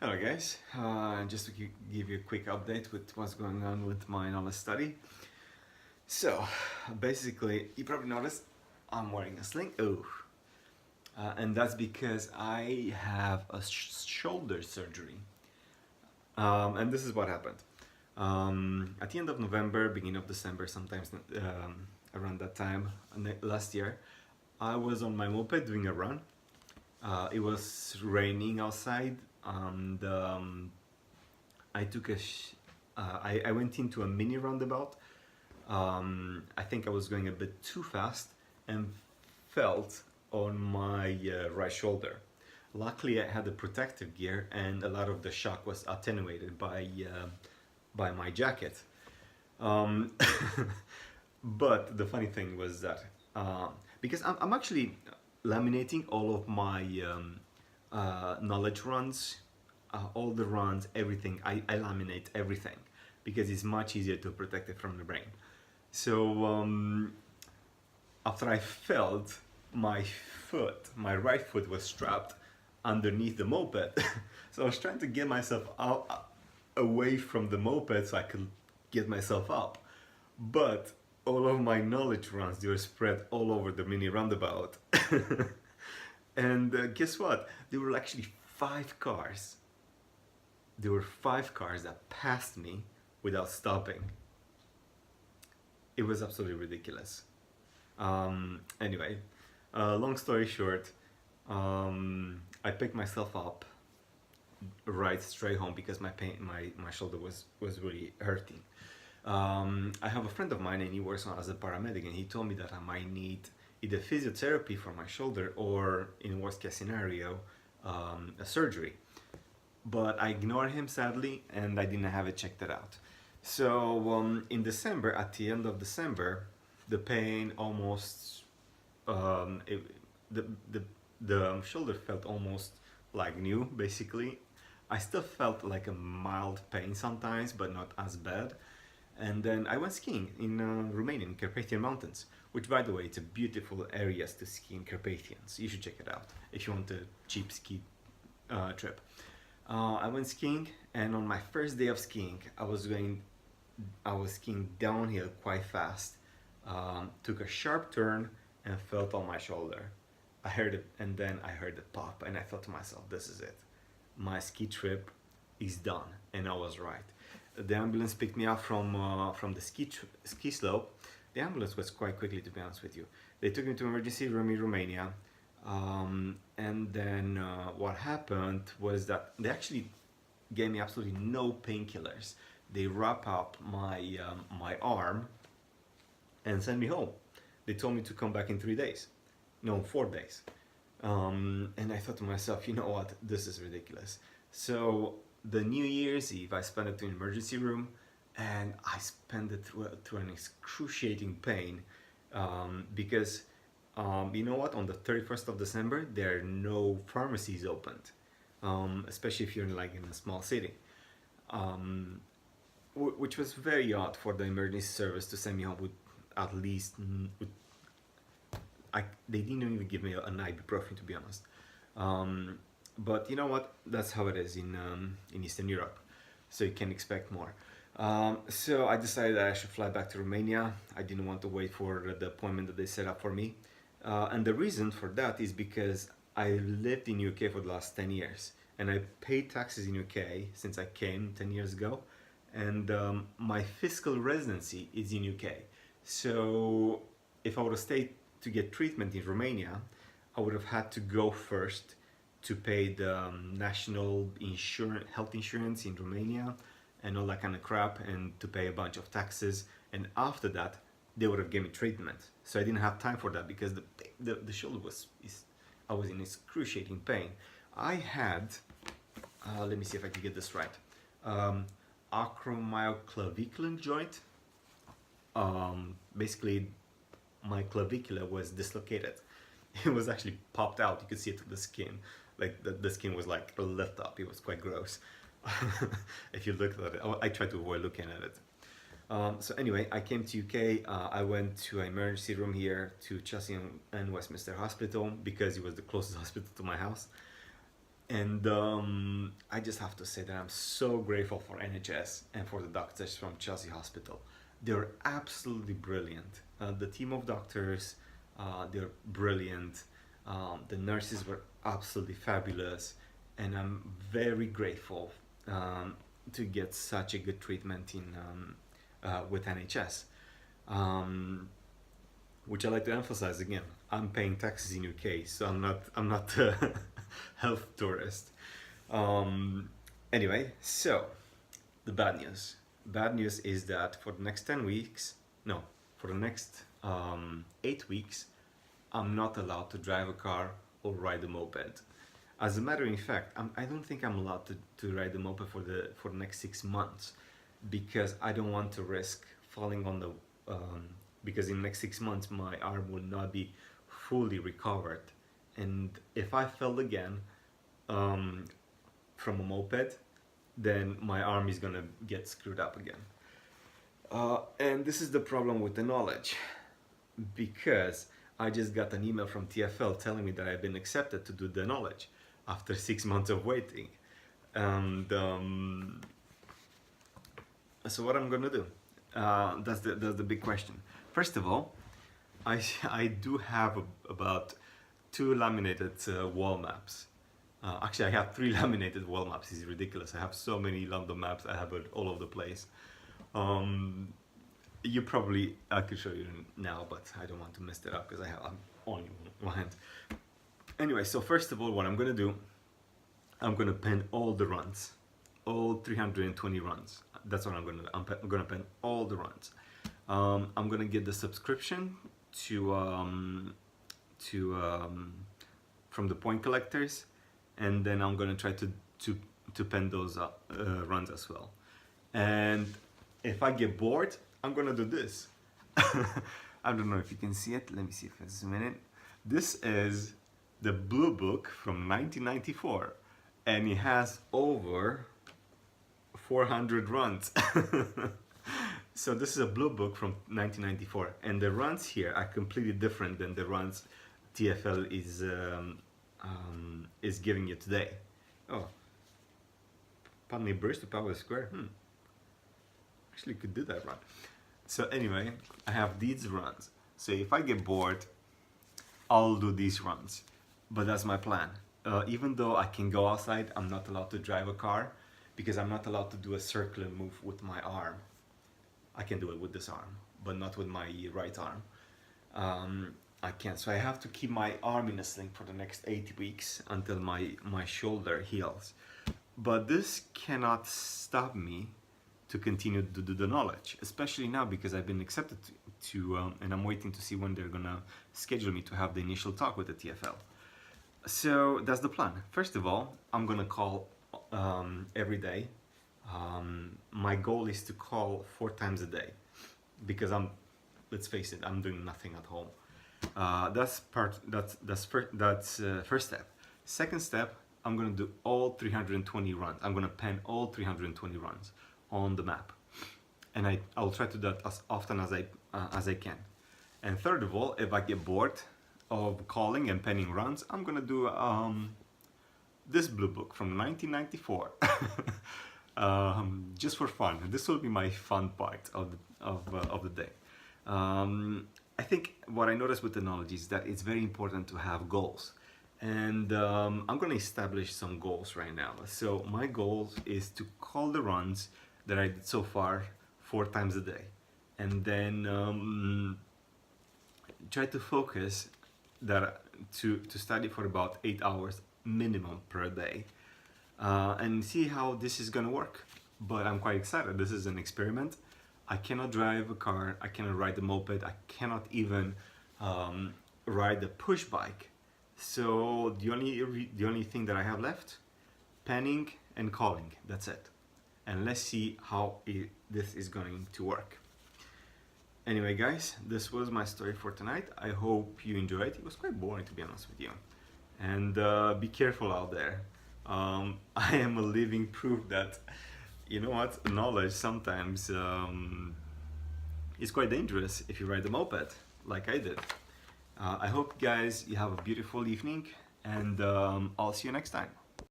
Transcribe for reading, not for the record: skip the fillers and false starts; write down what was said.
Hello guys, just to give you a quick update with what's going on with my knowledge study. So, basically, you probably noticed I'm wearing a sling. Oh, and that's because I have a shoulder surgery. And this is what happened. At the end of November, beginning of December, sometimes around that time last year, I was on my moped doing a run. It was raining outside, and I took I went into a mini roundabout. I think I was going a bit too fast and felt on my right shoulder. Luckily, I had the protective gear, and a lot of the shock was attenuated by my jacket. Um, but the funny thing was that because I'm actually laminating all of my knowledge runs, all the runs, everything. I laminate everything because it's much easier to protect it from the brain. So after I felt my right foot was strapped underneath the moped. So I was trying to get myself out away from the moped so I could get myself up. But all of my knowledge runs, they were spread all over the mini roundabout. And guess what? There were actually five cars. There were five cars that passed me without stopping. It was absolutely ridiculous. Anyway, long story short, I picked myself up right straight home because my shoulder was really hurting. I have a friend of mine and he works on as a paramedic, and he told me that I might need either physiotherapy for my shoulder or, in worst case scenario, a surgery. But I ignored him sadly, and I didn't have it checked it out. So in December, at the end of December, the pain almost it, the the shoulder felt almost like new. Basically, I still felt like a mild pain sometimes, but not as bad. And then I went skiing in Romania, in Carpathian Mountains, which, by the way, it's a beautiful area to ski in Carpathians. You should check it out if you want a cheap ski trip. I went skiing, and on my first day of skiing, I was skiing downhill quite fast. Took a sharp turn and felt on my shoulder. I heard it, and then I heard it pop, and I thought to myself, "This is it. My ski trip is done." And I was right. The ambulance picked me up from the ski slope. The ambulance was quite quickly, to be honest with you. They took me to emergency room in Romania, and then what happened was that they actually gave me absolutely no painkillers. They wrap up my arm and sent me home. They told me to come back in 3 days, no, 4 days. And I thought to myself, you know what, this is ridiculous. So the New Year's Eve, I spent it in an emergency room, and I spent it through an excruciating pain, because you know what, on the 31st of December, there are no pharmacies opened, especially if you're in a small city. Um, which was very odd for the emergency service to send me home with at least with, they didn't even give me an ibuprofen, to be honest. But you know what? That's how it is in Eastern Europe, so you can expect more. So I decided that I should fly back to Romania. I didn't want to wait for the appointment that they set up for me, and the reason for that is because I lived in UK for the last 10 years, and I paid taxes in UK since I came 10 years ago, and my fiscal residency is in UK. So if I would have stayed to get treatment in Romania, I would have had to go first to pay the national health insurance in Romania and all that kind of crap, and to pay a bunch of taxes. And after that, they would have given me treatment. So I didn't have time for that because the shoulder I was in excruciating pain. I had, let me see if I can get this right, acromioclavicular joint. Basically, my clavicular was dislocated. It was actually popped out. You could see it through the skin. Like the skin was like a lift up. It was quite gross. If you looked at it, I tried to avoid looking at it. So anyway, I came to UK. I went to an emergency room here to Chelsea and Westminster Hospital because it was the closest hospital to my house. And I just have to say that I'm so grateful for NHS and for the doctors from Chelsea Hospital. They're absolutely brilliant. The team of doctors, they're brilliant. The nurses were absolutely fabulous, and I'm very grateful to get such a good treatment in with NHS. Um, which I like to emphasize again. I'm paying taxes in UK, so I'm not a health tourist. Um, anyway, so the bad news. Bad news is that for the next 10 weeks, no, for the next 8 weeks, I'm not allowed to drive a car or ride a moped. As a matter of fact, I don't think I'm allowed to ride the moped for the next 6 months because I don't want to risk falling on the because in the next 6 months my arm will not be fully recovered, and if I fell again um, from a moped, then my arm is gonna get screwed up again. And this is the problem with the knowledge, because I just got an email from TFL telling me that I've been accepted to do the knowledge after 6 months of waiting. And so what I'm gonna do? That's the big question. First of all, I do have about 2 laminated wall maps. Actually, I have 3 laminated wall maps. It's ridiculous. I have so many London maps. I have it all over the place. I could show you now, but I don't want to mess it up because I'm only one hand. Anyway, so first of all, what I'm gonna do, I'm gonna pen all the runs, all 320 runs. That's what I'm gonna do. I'm gonna pen all the runs. I'm gonna get the subscription to from the point collectors, and then I'm gonna try to pen those runs as well. And if I get bored, I'm gonna do this. I don't know if you can see it. Let me see if I zoom in. This is the Blue Book from 1994, and it has over 400 runs. So this is a Blue Book from 1994, and the runs here are completely different than the runs TFL is giving you today. Oh, Putney Bridge to Powell Square. Actually, could do that run. So anyway, I have these runs. So if I get bored, I'll do these runs. But that's my plan. Even though I can go outside, I'm not allowed to drive a car because I'm not allowed to do a circular move with my arm. I can do it with this arm, but not with my right arm. I can't. So I have to keep my arm in a sling for the next 8 weeks until my shoulder heals. But this cannot stop me to continue to do the knowledge, especially now because I've been accepted to and I'm waiting to see when they're gonna schedule me to have the initial talk with the TFL. So that's the plan. First of all, I'm gonna call every day. My goal is to call 4 times a day because let's face it, I'm doing nothing at home. That's first step. Second step, I'm gonna do all 320 runs. I'm gonna pen all 320 runs on the map, and I'll try to do that as often as I can. And third of all, if I get bored of calling and penning runs, I'm gonna do this Blue Book from 1994. Just for fun. This will be my fun part of the day. I think what I noticed with the knowledge is that it's very important to have goals, and I'm going to establish some goals right now. So my goal is to call the runs that I did so far 4 times a day, and then try to focus that to study for about 8 hours minimum per day, and see how this is gonna work. But I'm quite excited. This is an experiment. I cannot drive a car, I cannot ride a moped, I cannot even ride a push bike. So the only thing that I have left, penning and calling, that's it. And let's see how this is going to work. Anyway guys, this was my story for tonight. I hope you enjoyed. It was quite boring, to be honest with you. And be careful out there. I am a living proof that, you know what, knowledge sometimes is quite dangerous if you ride a moped like I did. I hope guys you have a beautiful evening, and I'll see you next time.